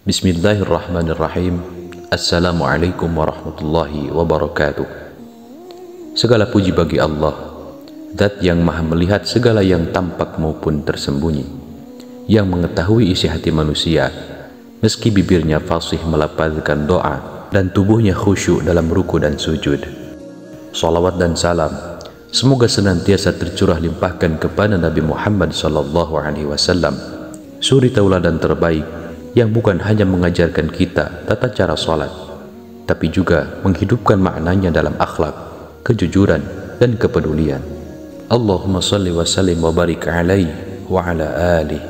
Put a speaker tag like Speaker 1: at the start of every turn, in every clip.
Speaker 1: Bismillahirrahmanirrahim. Assalamualaikum warahmatullahi wabarakatuh. Segala puji bagi Allah, Zat yang maha melihat segala yang tampak maupun tersembunyi, yang mengetahui isi hati manusia, meski bibirnya fasih melafazkan doa dan tubuhnya khusyuk dalam ruku dan sujud. Salawat dan salam semoga senantiasa tercurah limpahkan kepada Nabi Muhammad SAW, suri tauladan terbaik yang bukan hanya mengajarkan kita tata cara salat, tapi juga menghidupkan maknanya dalam akhlak, kejujuran, dan kepedulian. Allahumma salli wa sallim wa barik alaihi wa ala alihi.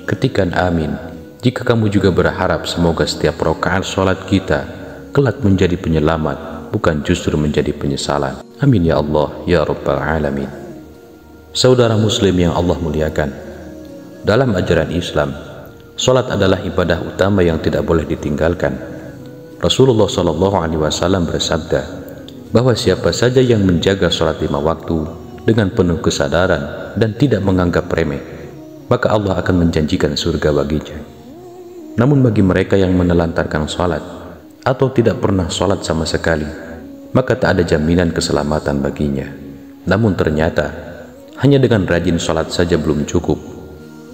Speaker 1: Ketikan amin jika kamu juga berharap semoga setiap rakaat salat kita kelak menjadi penyelamat, bukan justru menjadi penyesalan. Amin ya Allah ya Rabbal Alamin. Saudara muslim yang Allah muliakan, dalam ajaran Islam, salat adalah ibadah utama yang tidak boleh ditinggalkan. Rasulullah SAW bersabda bahwa siapa saja yang menjaga salat 5 waktu dengan penuh kesadaran dan tidak menganggap remeh, maka Allah akan menjanjikan surga baginya. Namun bagi mereka yang menelantarkan salat atau tidak pernah salat sama sekali, maka tak ada jaminan keselamatan baginya. Namun ternyata hanya dengan rajin salat saja belum cukup.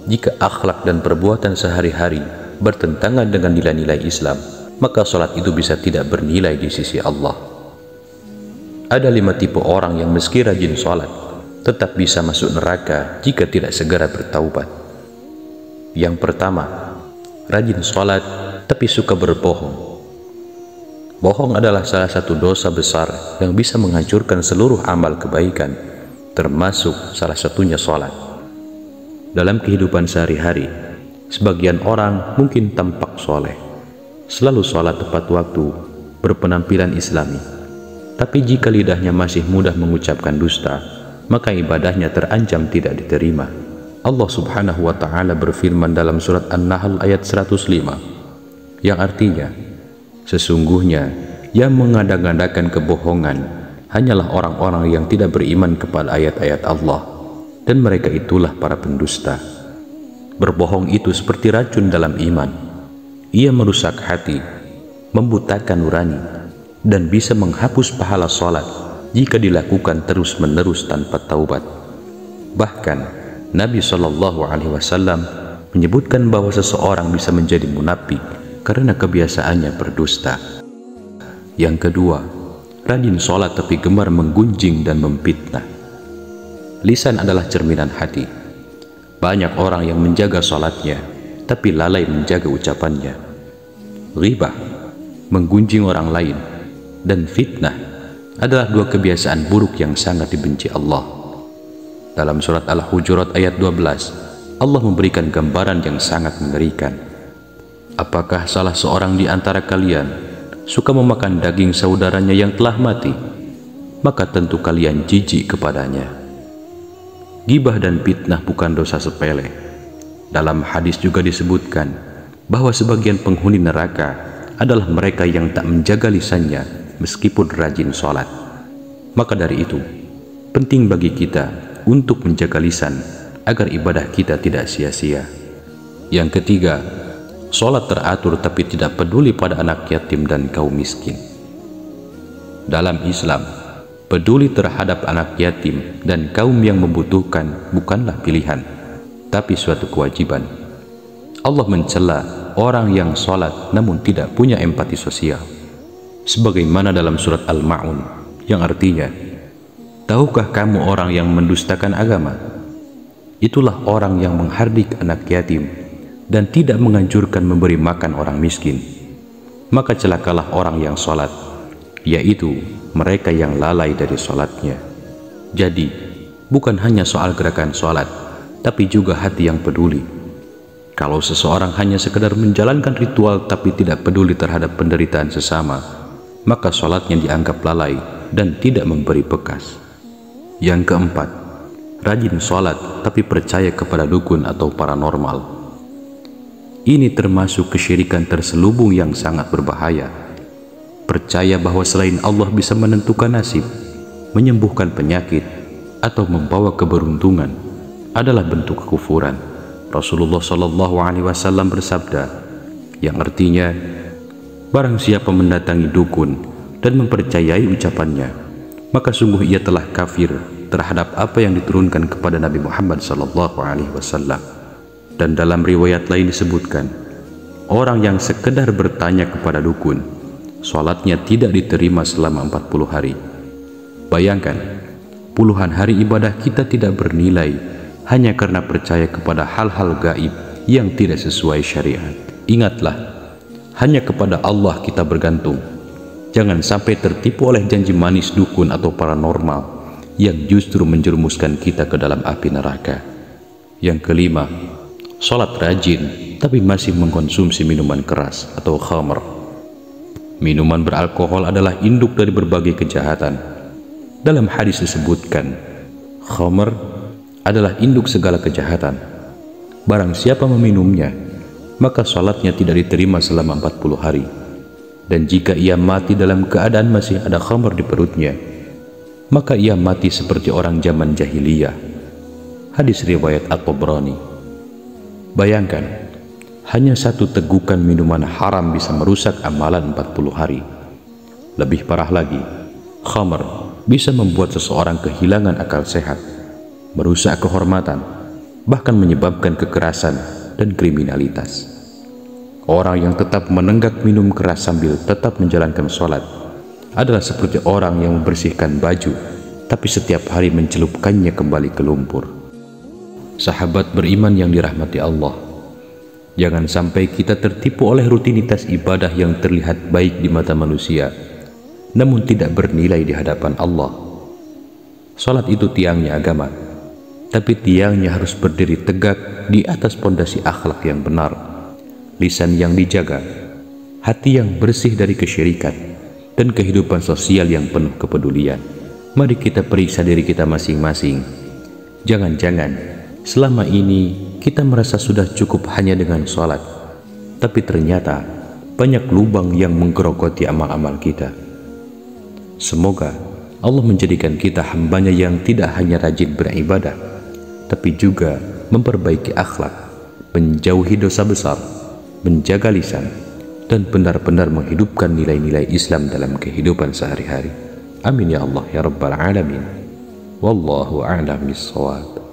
Speaker 1: Jika akhlak dan perbuatan sehari-hari bertentangan dengan nilai-nilai Islam, maka salat itu bisa tidak bernilai di sisi Allah. Ada 5 tipe orang yang meski rajin salat tetap bisa masuk neraka jika tidak segera bertaubat. Yang pertama, rajin salat tapi suka berbohong. Bohong adalah salah satu dosa besar yang bisa menghancurkan seluruh amal kebaikan, termasuk salah satunya salat. Dalam kehidupan sehari-hari, sebagian orang mungkin tampak soleh, selalu sholat tepat waktu, berpenampilan islami. Tapi jika lidahnya masih mudah mengucapkan dusta, maka ibadahnya terancam tidak diterima. Allah Subhanahu wa Ta'ala berfirman dalam surat An-Nahl ayat 105, yang artinya, sesungguhnya yang mengada-ngadakan kebohongan hanyalah orang-orang yang tidak beriman kepada ayat-ayat Allah, dan mereka itulah para pendusta. Berbohong itu seperti racun dalam iman. Ia merusak hati, membutakan nurani, dan bisa menghapus pahala salat jika dilakukan terus-menerus tanpa taubat. Bahkan Nabi SAW menyebutkan bahwa seseorang bisa menjadi munafik karena kebiasaannya berdusta. Yang kedua, rajin salat tapi gemar menggunjing dan memfitnah. Lisan adalah cerminan hati. Banyak orang yang menjaga salatnya tapi lalai menjaga ucapannya. Ghibah, menggunjing orang lain, dan fitnah adalah 2 kebiasaan buruk yang sangat dibenci Allah. Dalam surat Al-Hujurat ayat 12, Allah memberikan gambaran yang sangat mengerikan. Apakah salah seorang di antara kalian suka memakan daging saudaranya yang telah mati? Maka tentu kalian jijik kepadanya. Gibah dan fitnah bukan dosa sepele. Dalam hadis juga disebutkan bahwa sebagian penghuni neraka adalah mereka yang tak menjaga lisannya meskipun rajin sholat. Maka dari itu, penting bagi kita untuk menjaga lisan agar ibadah kita tidak sia-sia. Yang ketiga, sholat teratur tapi tidak peduli pada anak yatim dan kaum miskin. Dalam Islam, peduli terhadap anak yatim dan kaum yang membutuhkan bukanlah pilihan, tapi suatu kewajiban. Allah mencela orang yang sholat namun tidak punya empati sosial, sebagaimana dalam surat Al-Ma'un, yang artinya, tahukah kamu orang yang mendustakan agama? Itulah orang yang menghardik anak yatim dan tidak menganjurkan memberi makan orang miskin. Maka celakalah orang yang sholat, yaitu mereka yang lalai dari sholatnya. Jadi, bukan hanya soal gerakan sholat, tapi juga hati yang peduli. Kalau seseorang hanya sekedar menjalankan ritual tapi tidak peduli terhadap penderitaan sesama, maka sholatnya dianggap lalai dan tidak memberi bekas. Yang keempat, rajin sholat tapi percaya kepada dukun atau paranormal. Ini termasuk kesyirikan terselubung yang sangat berbahaya. Percaya bahwa selain Allah bisa menentukan nasib, menyembuhkan penyakit, atau membawa keberuntungan adalah bentuk kekufuran. Rasulullah SAW bersabda, yang artinya, barang siapa mendatangi dukun dan mempercayai ucapannya, maka sungguh ia telah kafir terhadap apa yang diturunkan kepada Nabi Muhammad SAW. Dan dalam riwayat lain disebutkan, orang yang sekedar bertanya kepada dukun, sholatnya tidak diterima selama 40 hari. Bayangkan, puluhan hari ibadah kita tidak bernilai hanya karena percaya kepada hal-hal gaib yang tidak sesuai syariat. Ingatlah, hanya kepada Allah kita bergantung. Jangan sampai tertipu oleh janji manis dukun atau paranormal yang justru menjerumuskan kita ke dalam api neraka. Yang kelima, sholat rajin tapi masih mengkonsumsi minuman keras atau khamr. Minuman beralkohol adalah induk dari berbagai kejahatan. Dalam hadis disebutkan, khamr adalah induk segala kejahatan. Barang siapa meminumnya, maka sholatnya tidak diterima selama 40 hari. Dan jika ia mati dalam keadaan masih ada khamr di perutnya, maka ia mati seperti orang zaman jahiliyah. Hadis riwayat At-Tabrani. Bayangkan, hanya satu tegukan minuman haram bisa merusak amalan 40 hari. Lebih parah lagi, khamr bisa membuat seseorang kehilangan akal sehat, merusak kehormatan, bahkan menyebabkan kekerasan dan kriminalitas. Orang yang tetap menenggak minum keras sambil tetap menjalankan sholat adalah seperti orang yang membersihkan baju tapi setiap hari mencelupkannya kembali ke lumpur. Sahabat beriman yang dirahmati Allah, jangan sampai kita tertipu oleh rutinitas ibadah yang terlihat baik di mata manusia namun tidak bernilai di hadapan Allah. Sholat itu tiangnya agama, tapi tiangnya harus berdiri tegak di atas pondasi akhlak yang benar, lisan yang dijaga, hati yang bersih dari kesyirikan, dan kehidupan sosial yang penuh kepedulian. Mari kita periksa diri kita masing-masing. Jangan-jangan selama ini kita merasa sudah cukup hanya dengan sholat, tapi ternyata banyak lubang yang menggerogoti amal-amal kita. Semoga Allah menjadikan kita hambanya yang tidak hanya rajin beribadah, tapi juga memperbaiki akhlak, menjauhi dosa besar, menjaga lisan, dan benar-benar menghidupkan nilai-nilai Islam dalam kehidupan sehari-hari. Amin ya Allah ya Rabbal Alamin. Wallahu a'lam bishawab.